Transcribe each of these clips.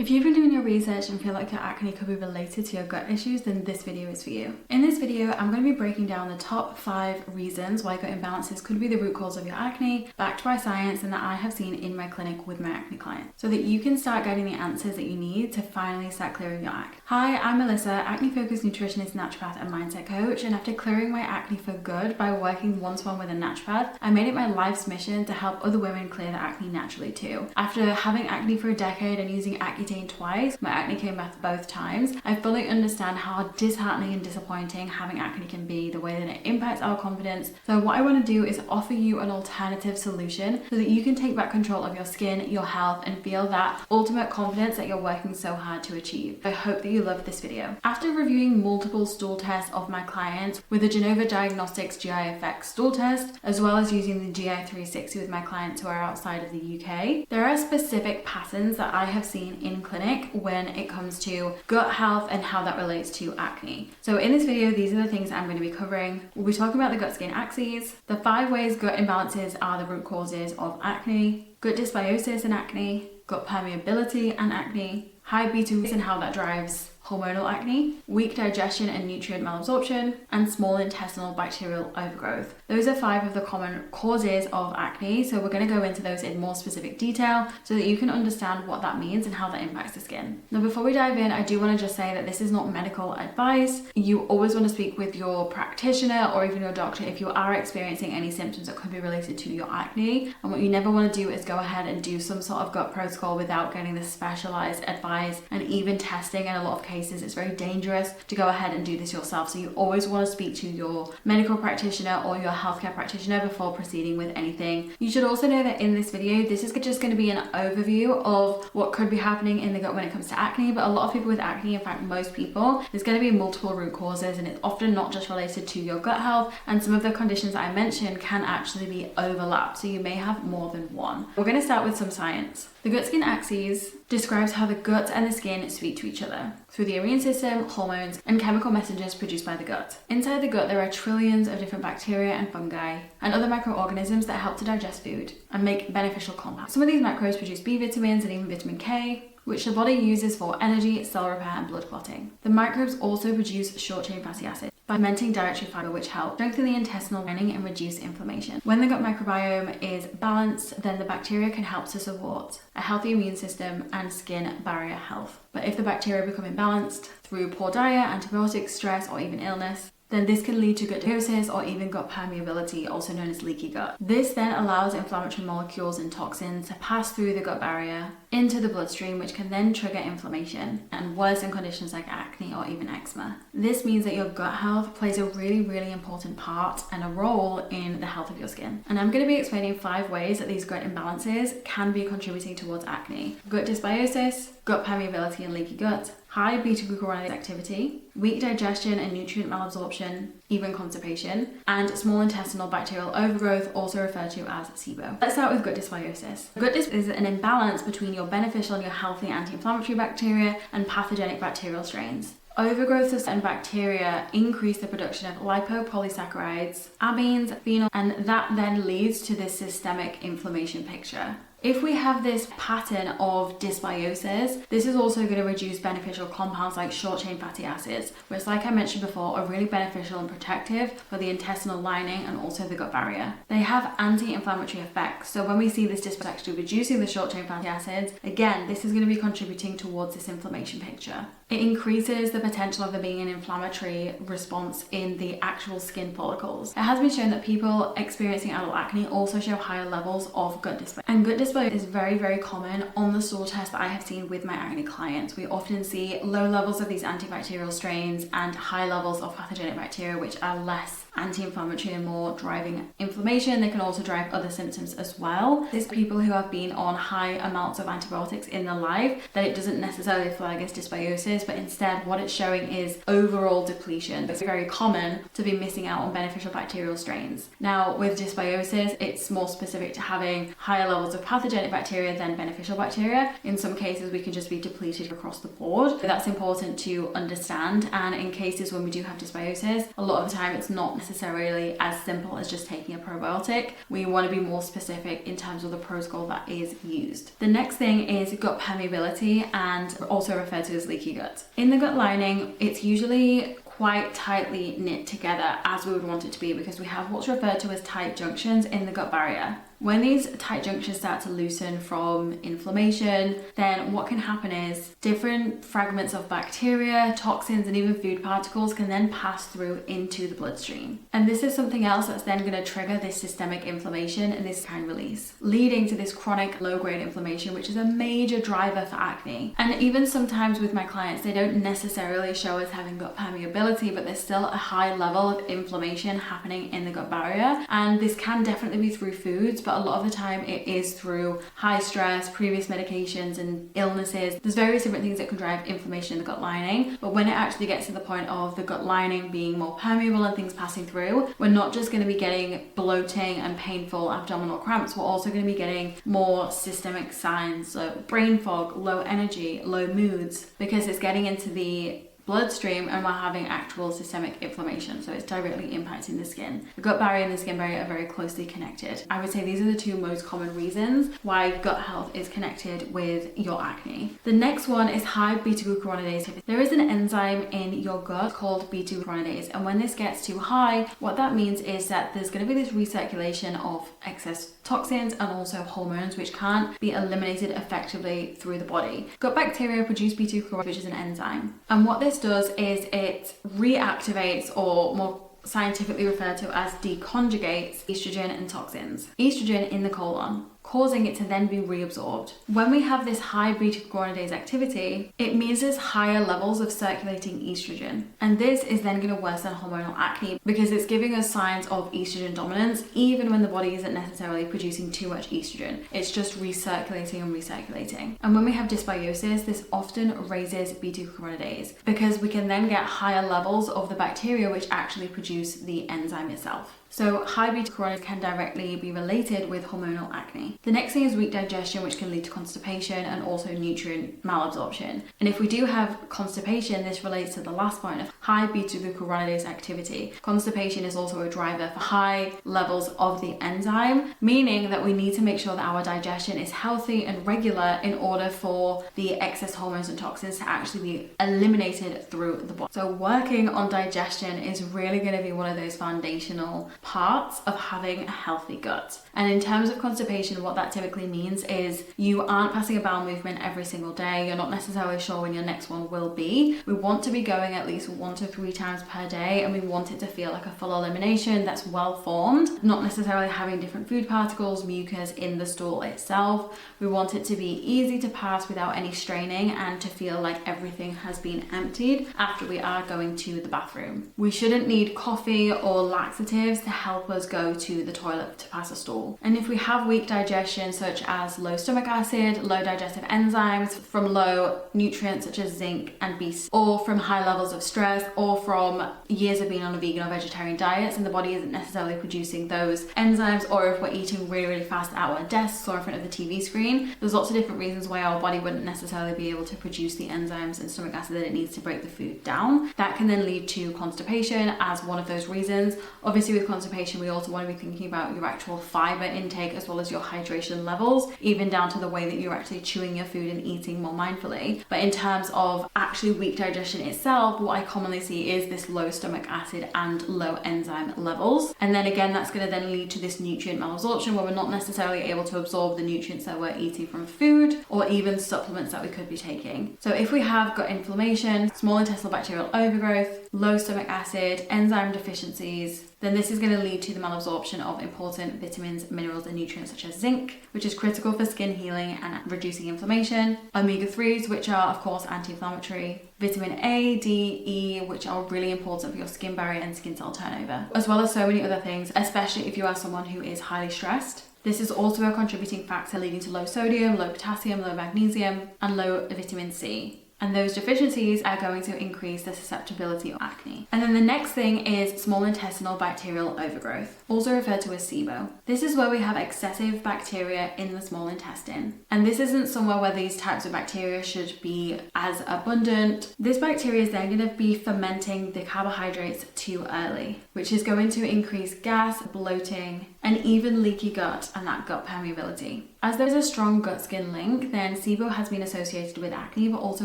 If you've been doing your research and feel like your acne could be related to your gut issues, then this video is for you. In this video, I'm going to be breaking down the top 5 reasons why gut imbalances could be the root cause of your acne, backed by science and that I have seen in my clinic with my acne clients, so that you can start getting the answers that you need to finally start clearing your acne. Hi, I'm Melissa, acne-focused nutritionist, naturopath and mindset coach, and after clearing my acne for good by working one-to-one with a naturopath, I made it my life's mission to help other women clear their acne naturally too. After having acne for a decade and using Accutane twice, my acne came back both times. I fully understand how disheartening and disappointing having acne can be, the way that it impacts our confidence. So what I want to do is offer you an alternative solution so that you can take back control of your skin, your health, and feel that ultimate confidence that you're working so hard to achieve. I hope that you love this video. After reviewing multiple stool tests of my clients with the Genova Diagnostics GI Effects stool test, as well as using the GI 360 with my clients who are outside of the UK, there are specific patterns that I have seen in clinic when it comes to gut health and how that relates to acne. So in this video, these are the things I'm going to be covering. We'll be talking about the gut-skin axes, the 5 ways gut imbalances are the root causes of acne, gut dysbiosis and acne, gut permeability and acne, high beta-glucuronidase and how that drives hormonal acne, weak digestion and nutrient malabsorption, and small intestinal bacterial overgrowth. Those are 5 of the common causes of acne, so we're going to go into those in more specific detail so that you can understand what that means and how that impacts the skin. Now, before we dive in, I do want to just say that this is not medical advice. You always want to speak with your practitioner or even your doctor if you are experiencing any symptoms that could be related to your acne. And what you never want to do is go ahead and do some sort of gut protocol without getting the specialized advice and even testing. In a lot of cases, it's very dangerous to go ahead and do this yourself. So you always want to speak to your medical practitioner or your healthcare practitioner before proceeding with anything. You should also know that in this video, this is just going to be an overview of what could be happening in the gut when it comes to acne, but a lot of people with acne, in fact most people, there's going to be multiple root causes and it's often not just related to your gut health, and some of the conditions that I mentioned can actually be overlapped, so you may have more than one. We're going to start with some science. The gut-skin axis describes how the gut and the skin speak to each other through the immune system, hormones, and chemical messengers produced by the gut. Inside the gut, there are trillions of different bacteria and fungi and other microorganisms that help to digest food and make beneficial compounds. Some of these macros produce B vitamins and even vitamin K, which the body uses for energy, cell repair, and blood clotting. The microbes also produce short-chain fatty acids by fermenting dietary fiber, which help strengthen the intestinal lining and reduce inflammation. When the gut microbiome is balanced, then the bacteria can help to support a healthy immune system and skin barrier health. But if the bacteria become imbalanced through poor diet, antibiotics, stress, or even illness, then this can lead to gut dysbiosis or even gut permeability, also known as leaky gut. This then allows inflammatory molecules and toxins to pass through the gut barrier into the bloodstream, which can then trigger inflammation and worsen conditions like acne or even eczema. This means that your gut health plays a really important part and a role in the health of your skin. And I'm going to be explaining 5 ways that these gut imbalances can be contributing towards acne: gut dysbiosis, gut permeability and leaky gut, high beta-glucuronidase activity, weak digestion and nutrient malabsorption, even constipation, and small intestinal bacterial overgrowth, also referred to as SIBO. Let's start with gut dysbiosis. Gut dysbiosis is an imbalance between your beneficial and your healthy anti-inflammatory bacteria and pathogenic bacterial strains. Overgrowth of certain bacteria increase the production of lipopolysaccharides, amines, phenol, and that then leads to this systemic inflammation picture. If we have this pattern of dysbiosis, this is also going to reduce beneficial compounds like short-chain fatty acids, which, like I mentioned before, are really beneficial and protective for the intestinal lining and also the gut barrier. They have anti-inflammatory effects, so when we see this dysbiosis actually reducing the short-chain fatty acids, again, this is going to be contributing towards this inflammation picture. It increases the potential of there being an inflammatory response in the actual skin follicles. It has been shown that people experiencing adult acne also show higher levels of gut dysbiosis. And gut dysbiosis is very common on the stool test that I have seen with my acne clients. We often see low levels of these antibacterial strains and high levels of pathogenic bacteria, which are less anti-inflammatory and more driving inflammation. They can also drive other symptoms as well. These people who have been on high amounts of antibiotics in their life, that it doesn't necessarily flag as dysbiosis, but instead what it's showing is overall depletion. It's very common to be missing out on beneficial bacterial strains. Now, with dysbiosis, it's more specific to having higher levels of pathogenic bacteria than beneficial bacteria. In some cases, we can just be depleted across the board. So that's important to understand. And in cases when we do have dysbiosis, a lot of the time it's not necessarily as simple as just taking a probiotic. We want to be more specific in terms of the protocol that is used. The next thing is gut permeability, and also referred to as leaky gut. In the gut lining, it's usually quite tightly knit together, as we would want it to be, because we have what's referred to as tight junctions in the gut barrier. When these tight junctions start to loosen from inflammation, then what can happen is different fragments of bacteria, toxins, and even food particles can then pass through into the bloodstream. And this is something else that's then going to trigger this systemic inflammation and this cytokine release, leading to this chronic low-grade inflammation, which is a major driver for acne. And even sometimes with my clients, they don't necessarily show us having gut permeability, but there's still a high level of inflammation happening in the gut barrier. And this can definitely be through foods, but a lot of the time it is through high stress, previous medications, and illnesses. There's various different things that can drive inflammation in the gut lining, but when it actually gets to the point of the gut lining being more permeable and things passing through, we're not just going to be getting bloating and painful abdominal cramps, we're also going to be getting more systemic signs, so brain fog, low energy, low moods, because it's getting into the bloodstream and we're having actual systemic inflammation, so it's directly impacting the skin. The gut barrier and the skin barrier are very closely connected. I would say these are the two most common reasons why gut health is connected with your acne. The next one is high beta-glucuronidase. There is an enzyme in your gut called beta-glucuronidase, and when this gets too high, what that means is that there's going to be this recirculation of excess toxins and also hormones which can't be eliminated effectively through the body. Gut bacteria produce beta-glucuronidase, which is an enzyme, and what this does is it reactivates, or more scientifically referred to as deconjugates, estrogen and toxins. Estrogen in the colon, causing it to then be reabsorbed. When we have this high beta-glucuronidase activity, it means there's higher levels of circulating estrogen. And this is then going to worsen hormonal acne because it's giving us signs of estrogen dominance, even when the body isn't necessarily producing too much estrogen. It's just recirculating and recirculating. And when we have dysbiosis, this often raises beta-glucuronidase because we can then get higher levels of the bacteria which actually produce the enzyme itself. So high beta-glucuronidase can directly be related with hormonal acne. The next thing is weak digestion, which can lead to constipation and also nutrient malabsorption. And if we do have constipation, this relates to the last point of high beta-glucuronidase activity. Constipation is also a driver for high levels of the enzyme, meaning that we need to make sure that our digestion is healthy and regular in order for the excess hormones and toxins to actually be eliminated through the body. So working on digestion is really going to be one of those foundational parts of having a healthy gut. And in terms of constipation, what that typically means is you aren't passing a bowel movement every single day. You're not necessarily sure when your next one will be. We want to be going at least 1 to 3 times per day, and we want it to feel like a full elimination that's well formed, not necessarily having different food particles, mucus in the stool itself. We want it to be easy to pass without any straining and to feel like everything has been emptied after we are going to the bathroom. We shouldn't need coffee or laxatives to help us go to the toilet to pass a stool. And if we have weak digestion, such as low stomach acid, low digestive enzymes, from low nutrients such as zinc and B6, or from high levels of stress, or from years of being on a vegan or vegetarian diets and the body isn't necessarily producing those enzymes, or if we're eating really, really fast at our desks or in front of the TV screen, there's lots of different reasons why our body wouldn't necessarily be able to produce the enzymes and stomach acid that it needs to break the food down. That can then lead to constipation as one of those reasons. Obviously with constipation, we also want to be thinking about your actual fiber intake as well as your hydration levels, even down to the way that you're actually chewing your food and eating more mindfully. But in terms of actually weak digestion itself, what I commonly see is this low stomach acid and low enzyme levels. And then again, that's going to then lead to this nutrient malabsorption where we're not necessarily able to absorb the nutrients that we're eating from food or even supplements that we could be taking. So if we have gut inflammation, small intestinal bacterial overgrowth, low stomach acid, enzyme deficiencies, then this is going to lead to the malabsorption of important vitamins, minerals, and nutrients such as zinc, which is critical for skin healing and reducing inflammation, omega-3s, which are of course anti-inflammatory, vitamin A, D, E, which are really important for your skin barrier and skin cell turnover, as well as so many other things, especially if you are someone who is highly stressed. This is also a contributing factor leading to low sodium, low potassium, low magnesium, and low vitamin C. and those deficiencies are going to increase the susceptibility of acne. And then the next thing is small intestinal bacterial overgrowth, also referred to as SIBO. This is where we have excessive bacteria in the small intestine, and this isn't somewhere where these types of bacteria should be as abundant. This bacteria is then going to be fermenting the carbohydrates too early, which is going to increase gas, bloating, and even leaky gut and that gut permeability. As there's a strong gut-skin link, then SIBO has been associated with acne, but also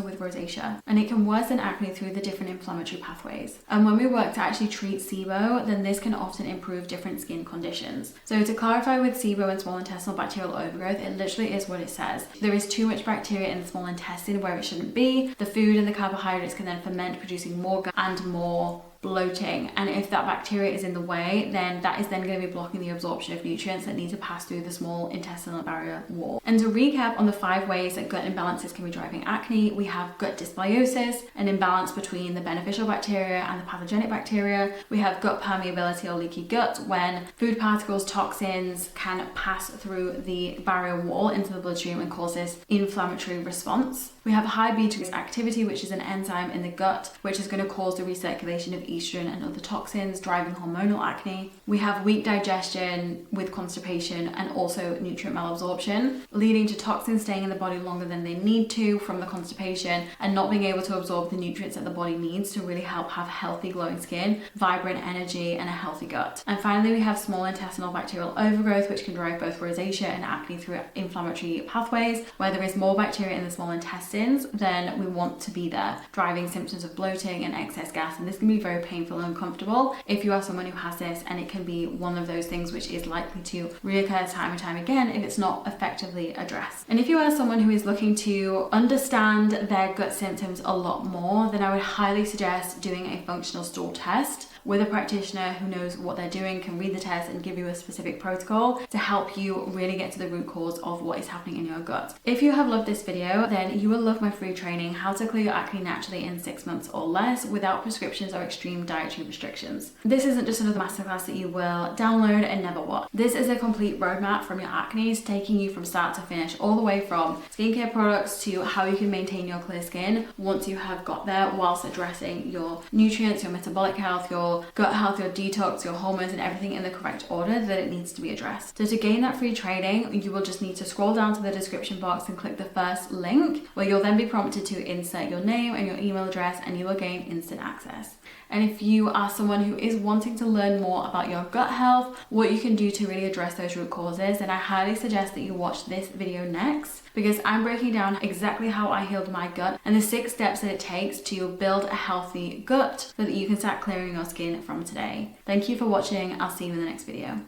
with rosacea, and it can worsen acne through the different inflammatory pathways. And when we work to actually treat SIBO, then this can often improve different skin conditions. So to clarify with SIBO and small intestinal bacterial overgrowth, it literally is what it says. There is too much bacteria in the small intestine where it shouldn't be. The food and the carbohydrates can then ferment, producing more gut and more bloating, and if that bacteria is in the way, then that is then going to be blocking the absorption of nutrients that need to pass through the small intestinal barrier wall. And to recap on the 5 ways that gut imbalances can be driving acne, we have gut dysbiosis, an imbalance between the beneficial bacteria and the pathogenic bacteria. We have gut permeability or leaky gut, when food particles, toxins can pass through the barrier wall into the bloodstream and cause this inflammatory response. We have high beta activity, which is an enzyme in the gut, which is going to cause the recirculation of estrogen and other toxins, driving hormonal acne. We have weak digestion with constipation and also nutrient malabsorption, leading to toxins staying in the body longer than they need to from the constipation and not being able to absorb the nutrients that the body needs to really help have healthy glowing skin, vibrant energy, and a healthy gut. And finally, we have small intestinal bacterial overgrowth, which can drive both rosacea and acne through inflammatory pathways. Where there is more bacteria in the small intestines, then we want to be there, driving symptoms of bloating and excess gas, and this can be very painful and uncomfortable if you are someone who has this, and it can be one of those things which is likely to reoccur time and time again if it's not effectively addressed. And if you are someone who is looking to understand their gut symptoms a lot more, then I would highly suggest doing a functional stool test with a practitioner who knows what they're doing, can read the test and give you a specific protocol to help you really get to the root cause of what is happening in your gut. If you have loved this video, then you will love my free training, How to Clear Your Acne Naturally in 6 months or Less without prescriptions or extreme dietary restrictions. This isn't just another masterclass that you will download and never watch. This is a complete roadmap from your acne, taking you from start to finish, all the way from skincare products to how you can maintain your clear skin once you have got there, whilst addressing your nutrients, your metabolic health, your gut health, your detox, your hormones, and everything in the correct order that it needs to be addressed. So to gain that free training, you will just need to scroll down to the description box and click the first link, where you'll then be prompted to insert your name and your email address, and you will gain instant access. And if you are someone who is wanting to learn more about your gut health, what you can do to really address those root causes, then I highly suggest that you watch this video next, because I'm breaking down exactly how I healed my gut and the 6 steps that it takes to build a healthy gut so that you can start clearing your skin from today. Thank you for watching. I'll see you in the next video.